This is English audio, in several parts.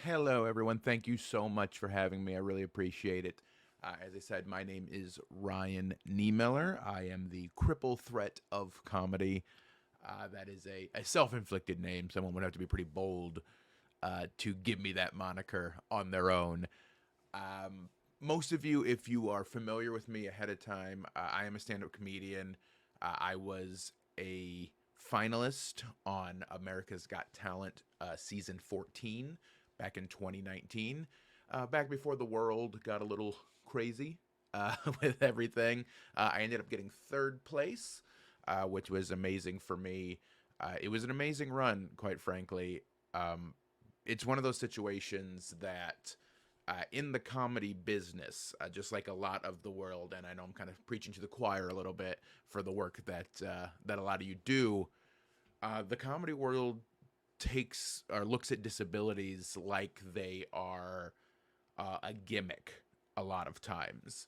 Hello, everyone. Thank you so much for having me. I really appreciate it. As I said, my name is Ryan Niemiller. I am the Cripple threat of comedy. That is a self inflicted name. Someone would have to be pretty bold to give me that moniker on their own. Um, Most of you, if you are familiar with me ahead of time, I am a stand up comedian. I was a finalist on America's Got Talent season 14 back in 2019, back before the world got a little crazy with everything. I ended up getting third place, which was amazing for me. It was an amazing run, quite frankly. Um, it's one of those situations that in the comedy business, just like a lot of the world, and I know I'm kind of preaching to the choir a little bit for the work that a lot of you do. The comedy world takes or looks at disabilities like they are a gimmick a lot of times.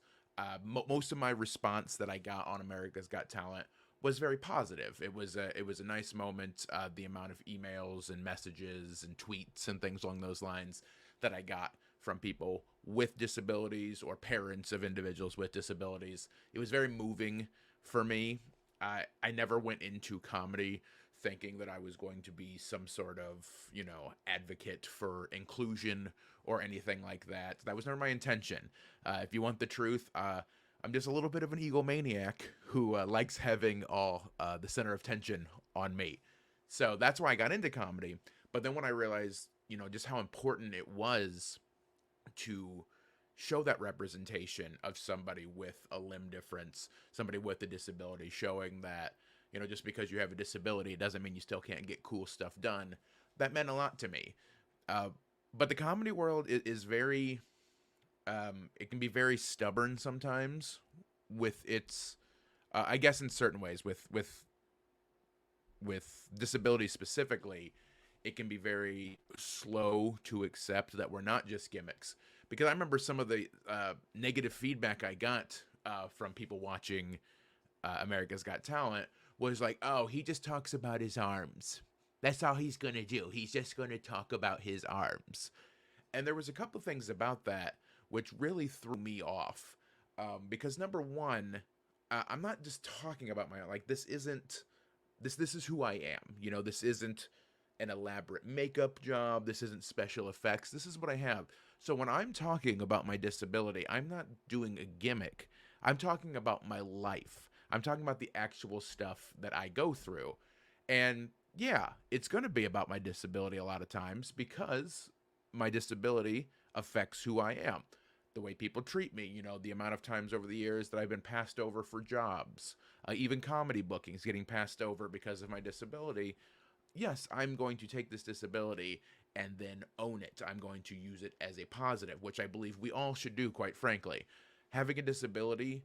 Most of my response that I got on America's Got Talent was very positive. It was a nice moment. The amount of emails and messages and tweets and things along those lines that I got from people with disabilities or parents of individuals with disabilities, it was very moving for me. I never went into comedy thinking that I was going to be some sort of, advocate for inclusion or anything like that. That was never my intention. If you want the truth, I'm just a little bit of an egomaniac who likes having all the center of tension on me. So that's why I got into comedy. But then when I realized, just how important it was to show that representation of somebody with a limb difference, somebody with a disability, showing that, just because you have a disability, it doesn't mean you still can't get cool stuff done. That meant a lot to me. Uh, but the comedy world is very, it can be very stubborn sometimes with its, I guess in certain ways, with disabilities specifically, it can be very slow to accept that we're not just gimmicks. Because I remember some of the negative feedback I got from people watching America's Got Talent was like, oh, he just talks about his arms. That's all he's going to do. He's just going to talk about his arms. And there was a couple things about that which really threw me off. Because number one, I'm not just talking about my, like, this is who I am. This isn't an elaborate makeup job. This isn't special effects. This is what I have. So when I'm talking about my disability, I'm not doing a gimmick. I'm talking about my life. I'm talking about the actual stuff that I go through. And yeah, it's going to be about my disability a lot of times because my disability affects who I am. The way people treat me, the amount of times over the years that I've been passed over for jobs, even comedy bookings getting passed over because of my disability. Yes, I'm going to take this disability and then own it. I'm going to use it as a positive, which I believe we all should do, quite frankly. Having a disability,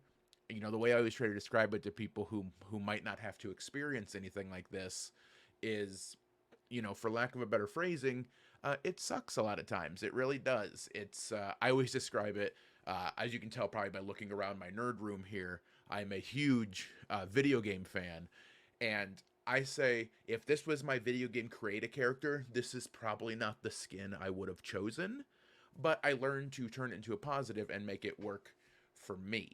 the way I always try to describe it to people who might not have to experience anything like this is, for lack of a better phrasing, it sucks a lot of times. It really does. I always describe it, as you can tell probably by looking around my nerd room here, I'm a huge video game fan. And I say, if this was my video game create a character, this is probably not the skin I would have chosen. But I learned to turn it into a positive and make it work for me.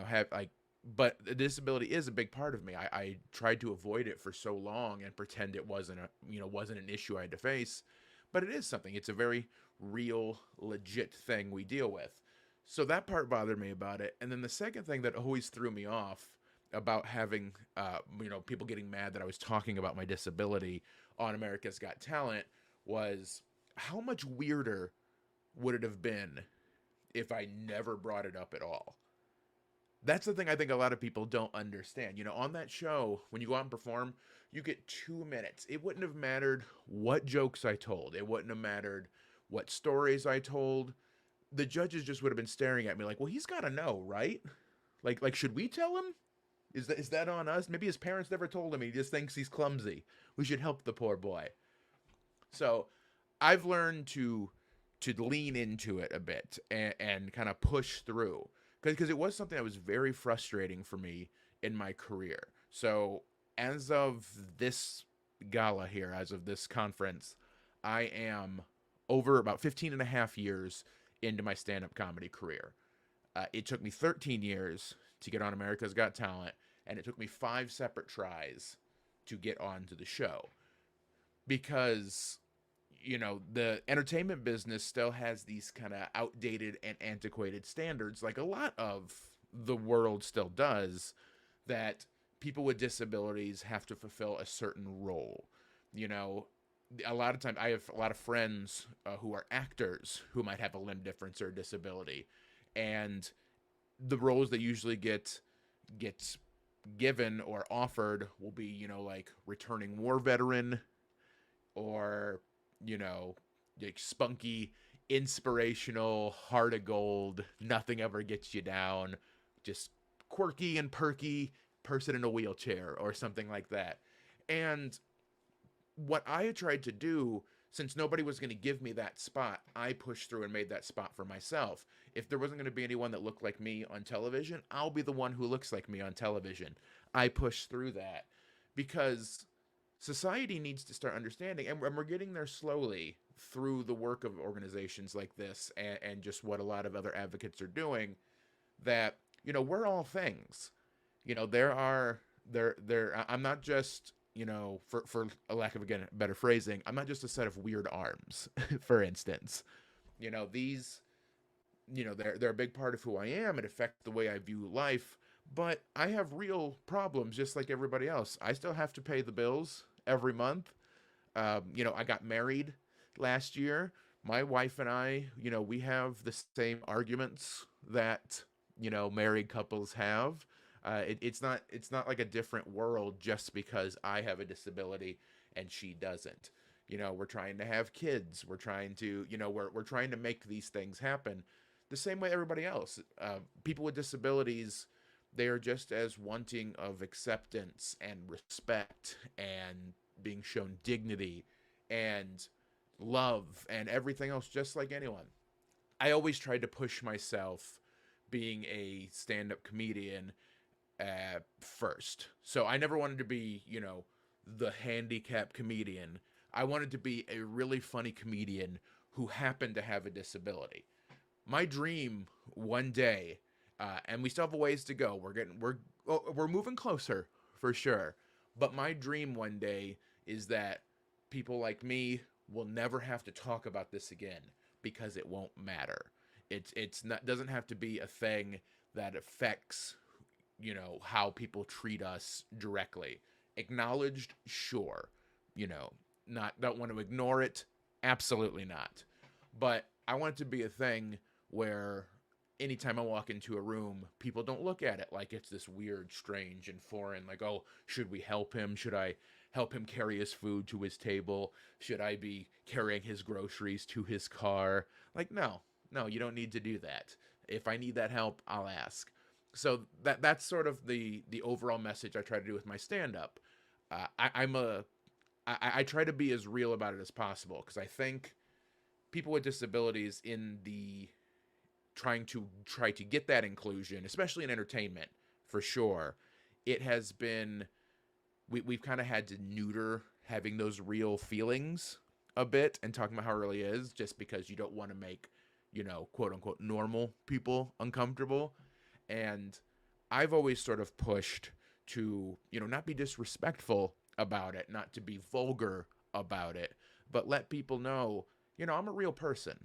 Have like, but the disability is a big part of me. I tried to avoid it for so long and pretend it wasn't an issue I had to face, but it is something. It's a very real, legit thing we deal with. So that part bothered me about it. And then the second thing that always threw me off about having, people getting mad that I was talking about my disability on America's Got Talent was how much weirder would it have been if I never brought it up at all. That's the thing I think a lot of people don't understand. On that show, when you go out and perform, you get 2 minutes. It wouldn't have mattered what jokes I told. It wouldn't have mattered what stories I told. The judges just would have been staring at me like, well, he's got to know, right? Like, should we tell him? Is that on us? Maybe his parents never told him. He just thinks he's clumsy. We should help the poor boy. So I've learned to lean into it a bit and kind of push through because it was something that was very frustrating for me in my career. So as of this gala here, as of this conference, I am over about 15 and a half years into my stand-up comedy career. It took me 13 years to get on America's Got Talent, and it took me 5 separate tries to get onto the show because the entertainment business still has these kind of outdated and antiquated standards, like a lot of the world still does, that people with disabilities have to fulfill a certain role. You know, a lot of times I have a lot of friends who are actors who might have a limb difference or a disability, and the roles they usually get given or offered will be, like returning war veteran, or like spunky, inspirational, heart of gold, nothing ever gets you down, just quirky and perky person in a wheelchair or something like that. And what I tried to do, since nobody was going to give me that spot, I pushed through and made that spot for myself. If there wasn't going to be anyone that looked like me on television, I'll be the one who looks like me on television. I pushed through that because society needs to start understanding, and we're getting there slowly through the work of organizations like this, and just what a lot of other advocates are doing, that we're all things. I'm not just, for a lack of, again, better phrasing, I'm not just a set of weird arms. For instance, these, they're a big part of who I am. It affects the way I view life. But I have real problems just like everybody else. I still have to pay the bills every month. I got married last year. My wife and I, we have the same arguments that, married couples have. It's not like a different world just because I have a disability and she doesn't. We're trying to have kids. We're trying to, we're trying to make these things happen the same way everybody else. People with disabilities, they are just as wanting of acceptance and respect and being shown dignity and love and everything else, just like anyone. I always tried to push myself being a stand-up comedian first. So I never wanted to be, the handicapped comedian. I wanted to be a really funny comedian who happened to have a disability. My dream one day, and we still have a ways to go. We're moving closer for sure. But my dream one day is that people like me will never have to talk about this again because it won't matter. It's not, doesn't have to be a thing that affects how people treat us directly. Acknowledged, sure. Not don't want to ignore it, absolutely not. But I want it to be a thing where anytime I walk into a room, people don't look at it like it's this weird, strange, and foreign. Like, oh, should we help him? Should I help him carry his food to his table? Should I be carrying his groceries to his car? Like, no, you don't need to do that. If I need that help, I'll ask. So that's sort of the overall message I try to do with my stand-up. I try to be as real about it as possible, because I think people with disabilities in the try to get that inclusion, especially in entertainment, for sure, it has been, we've kind of had to neuter having those real feelings a bit and talking about how it really is, just because you don't want to make, quote unquote, normal people uncomfortable. And I've always sort of pushed to, not be disrespectful about it, not to be vulgar about it, but let people know, I'm a real person.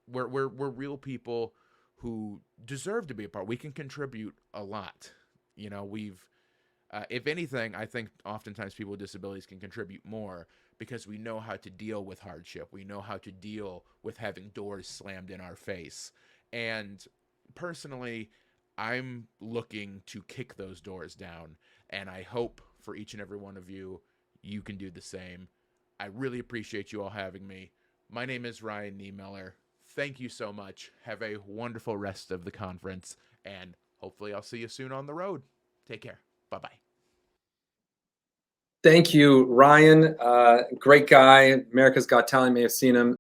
We're real people who deserve to be a part. We can contribute a lot. If anything, I think oftentimes people with disabilities can contribute more because we know how to deal with hardship. We know how to deal with having doors slammed in our face. And personally, I'm looking to kick those doors down, and I hope for each and every one of you, you can do the same. I really appreciate you all having me. My name is Ryan Niemiller. Thank you so much. Have a wonderful rest of the conference, and hopefully I'll see you soon on the road. Take care. Bye-bye. Thank you, Ryan. Great guy. America's Got Talent, may have seen him.